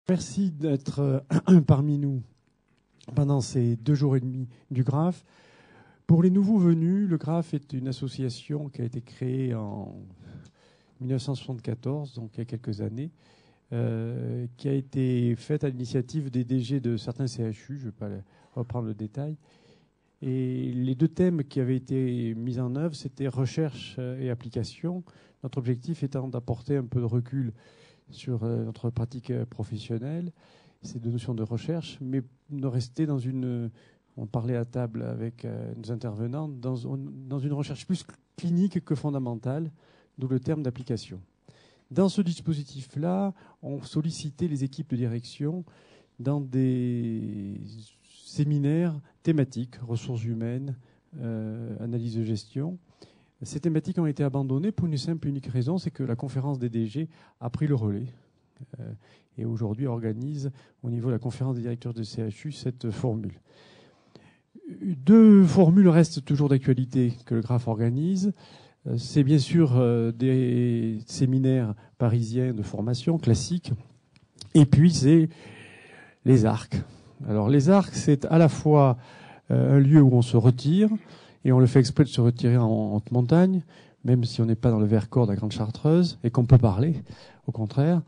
Merci d'être parmi nous pendant ces 2 jours et demi du GRAF. Pour les nouveaux venus, le GRAF est une association qui a été créée en 1974, donc il y a quelques années, qui a été faite à l'initiative des DG de certains CHU, je ne vais pas reprendre le détail. Et les 2 thèmes qui avaient été mis en œuvre, c'était recherche et application. Notre objectif étant d'apporter un peu de recul sur notre pratique professionnelle, ces 2 notions de recherche, mais de rester dans une... On parlait à table avec nos intervenants, dans une recherche plus clinique que fondamentale, d'où le terme d'application. Dans ce dispositif-là, on sollicitait les équipes de direction dans des séminaires thématiques, ressources humaines, analyse de gestion. Ces thématiques ont été abandonnées pour une simple et unique raison, c'est que la conférence des DG a pris le relais et aujourd'hui organise au niveau de la conférence des directeurs de CHU cette formule. 2 formules restent toujours d'actualité que le GRAF organise. C'est bien sûr des séminaires parisiens de formation classiques et puis c'est les arcs. Alors les arcs, c'est à la fois un lieu où on se retire, et on le fait exprès de se retirer en haute montagne, même si on n'est pas dans le Vercors de la Grande Chartreuse, et qu'on peut parler, au contraire.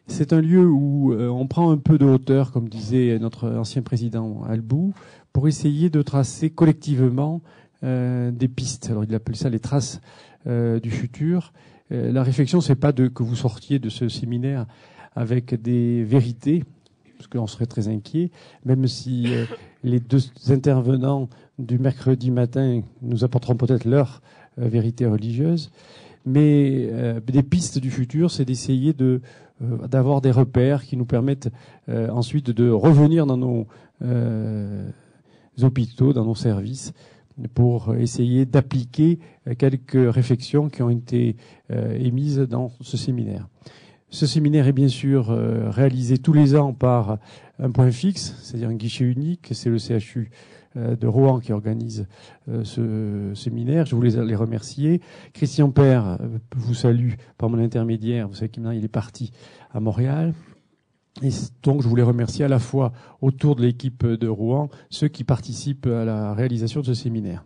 C'est un lieu où on prend un peu de hauteur, comme disait notre ancien président Albou, pour essayer de tracer collectivement des pistes. Alors il appelle ça les traces du futur. La réflexion, c'est pas que vous sortiez de ce séminaire avec des vérités, parce qu'on serait très inquiet, même si les 2 intervenants du mercredi matin nous apporteront peut-être leur vérité religieuse. Mais des pistes du futur, c'est d'essayer d'avoir des repères qui nous permettent ensuite de revenir dans nos hôpitaux, dans nos services, pour essayer d'appliquer quelques réflexions qui ont été émises dans ce séminaire. Ce séminaire est bien sûr réalisé tous les ans par un point fixe, c'est-à-dire un guichet unique. C'est le CHU de Rouen qui organise ce séminaire. Je voulais les remercier. Christian Père vous salue par mon intermédiaire. Vous savez qu'il est parti à Montréal. Et donc je voulais remercier à la fois autour de l'équipe de Rouen ceux qui participent à la réalisation de ce séminaire.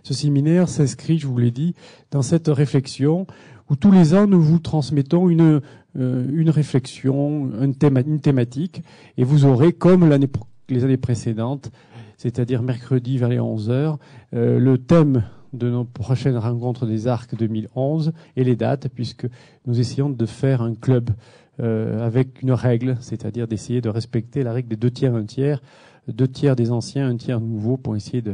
Ce séminaire s'inscrit, je vous l'ai dit, dans cette réflexion où tous les ans nous vous transmettons une réflexion, une thématique, et vous aurez, comme les années précédentes, c'est-à-dire mercredi vers les 11h, le thème de nos prochaines rencontres des Arcs 2011 et les dates, puisque nous essayons de faire un club avec une règle, c'est-à-dire d'essayer de respecter la règle des 2 tiers, 1 tiers, 2 tiers des anciens, 1 tiers nouveaux, pour essayer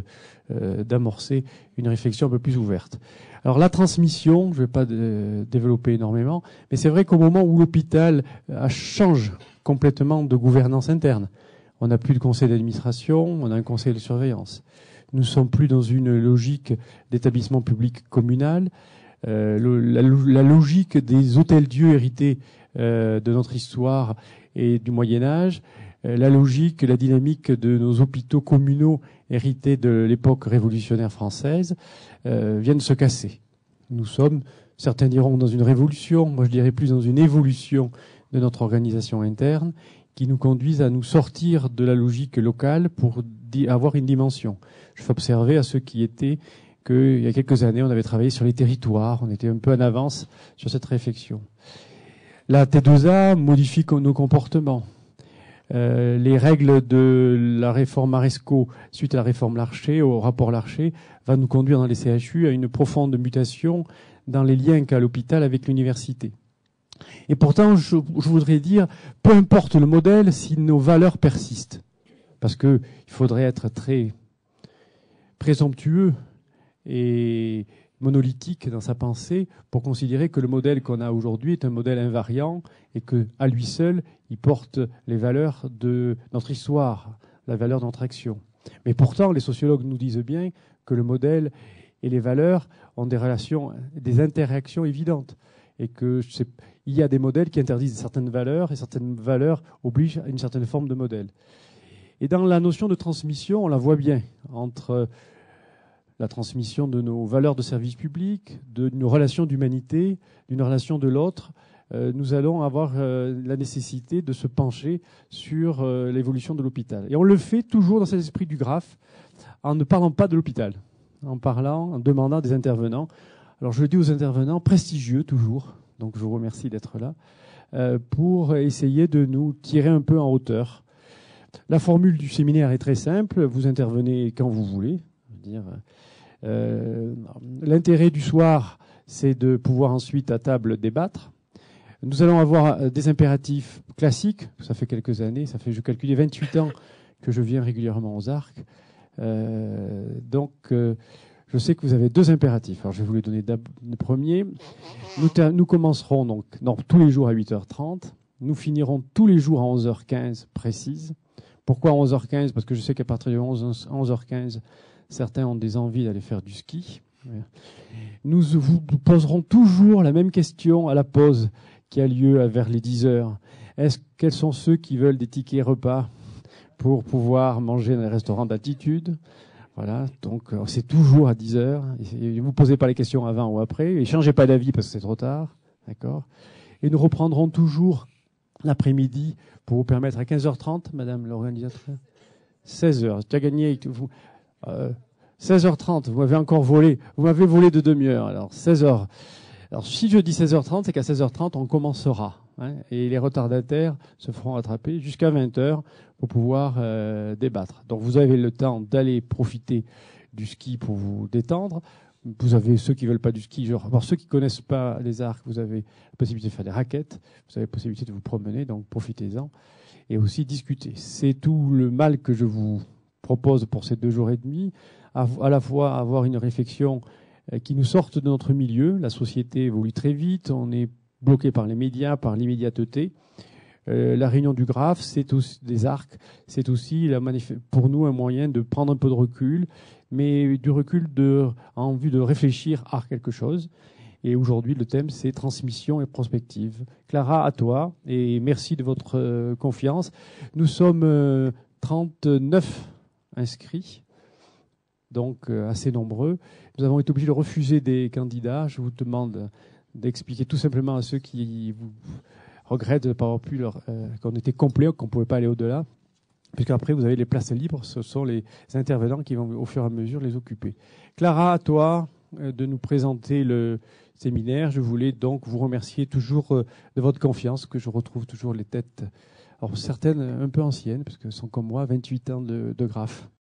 d'amorcer une réflexion un peu plus ouverte. Alors la transmission, je ne vais pas développer énormément, mais c'est vrai qu'au moment où l'hôpital change complètement de gouvernance interne, on n'a plus de conseil d'administration, on a un conseil de surveillance. Nous ne sommes plus dans une logique d'établissement public communal. La logique des hôtels-dieux hérités de notre histoire et du Moyen-Âge, la logique, la dynamique de nos hôpitaux communaux hérités de l'époque révolutionnaire française viennent se casser. Nous sommes, certains diront, dans une révolution, moi je dirais plus dans une évolution de notre organisation interne qui nous conduisent à nous sortir de la logique locale pour avoir une dimension. Je fais observer à ceux qui étaient qu'il y a quelques années, on avait travaillé sur les territoires, on était un peu en avance sur cette réflexion. La T2A modifie nos comportements. Les règles de la réforme Marescot suite à la réforme Larcher, au rapport Larcher, va nous conduire dans les CHU à une profonde mutation dans les liens qu'a l'hôpital avec l'université. Et pourtant, je voudrais dire, peu importe le modèle, si nos valeurs persistent. Parce que il faudrait être très présomptueux et monolithique dans sa pensée pour considérer que le modèle qu'on a aujourd'hui est un modèle invariant et que, à lui seul, il porte les valeurs de notre histoire, la valeur de notre action. Mais pourtant, les sociologues nous disent bien que le modèle et les valeurs ont des relations, des interactions évidentes. Et qu'il y a des modèles qui interdisent certaines valeurs et certaines valeurs obligent à une certaine forme de modèle. Et dans la notion de transmission, on la voit bien entre la transmission de nos valeurs de service public, de nos relations d'humanité, d'une relation de l'autre, nous allons avoir la nécessité de se pencher sur l'évolution de l'hôpital. Et on le fait toujours dans cet esprit du graphe, en ne parlant pas de l'hôpital, en demandant des intervenants. Alors je le dis aux intervenants, prestigieux toujours, donc je vous remercie d'être là, pour essayer de nous tirer un peu en hauteur. La formule du séminaire est très simple, vous intervenez quand vous voulez. L'intérêt du soir, c'est de pouvoir ensuite à table débattre. Nous allons avoir des impératifs classiques, ça fait quelques années, ça fait, je calculais 28 ans que je viens régulièrement aux Arcs. Je sais que vous avez 2 impératifs. Alors je vais vous les donner le premier. Nous commencerons donc tous les jours à 8h30. Nous finirons tous les jours à 11h15 précise. Pourquoi 11h15 ? Parce que je sais qu'à partir de 11h15, certains ont des envies d'aller faire du ski. Nous vous poserons toujours la même question à la pause qui a lieu vers les 10h. Quels sont ceux qui veulent des tickets repas pour pouvoir manger dans les restaurants d'altitude ? Voilà, donc c'est toujours à 10h. Ne vous posez pas les questions avant ou après. Et changez pas d'avis parce que c'est trop tard. D'accord ? Et nous reprendrons toujours l'après-midi pour vous permettre à 15h30, Madame l'organisatrice. 16h. Tu as gagné. 16h30, vous m'avez encore volé. Vous m'avez volé de demi-heure. Alors 16h. Alors si je dis 16h30, c'est qu'à 16h30, on commencera. Et les retardataires se feront rattraper jusqu'à 20h pour pouvoir débattre. Donc vous avez le temps d'aller profiter du ski pour vous détendre. Vous avez ceux qui veulent pas du ski, alors ceux qui connaissent pas les Arcs, vous avez la possibilité de faire des raquettes, vous avez la possibilité de vous promener, donc profitez-en et aussi discuter. C'est tout le mal que je vous propose pour ces 2 jours et demi, à la fois avoir une réflexion qui nous sorte de notre milieu. La société évolue très vite, on est bloqué par les médias, par l'immédiateté. La réunion du graphe, c'est aussi des Arcs, c'est aussi pour nous un moyen de prendre un peu de recul, mais du recul en vue de réfléchir à quelque chose. Et aujourd'hui, le thème, c'est transmission et prospective. Clara, à toi, et merci de votre confiance. Nous sommes 39 inscrits, donc assez nombreux. Nous avons été obligés de refuser des candidats. Je vous demande d'expliquer tout simplement à ceux qui vous regrettent de ne pas avoir pu qu'on était complet, qu'on ne pouvait pas aller au-delà. Puisqu'après, vous avez les places libres, ce sont les intervenants qui vont au fur et à mesure les occuper. Clara, à toi de nous présenter le séminaire. Je voulais donc vous remercier toujours de votre confiance, que je retrouve toujours les têtes, alors certaines un peu anciennes, parce qu'elles sont comme moi, 28 ans de graphe.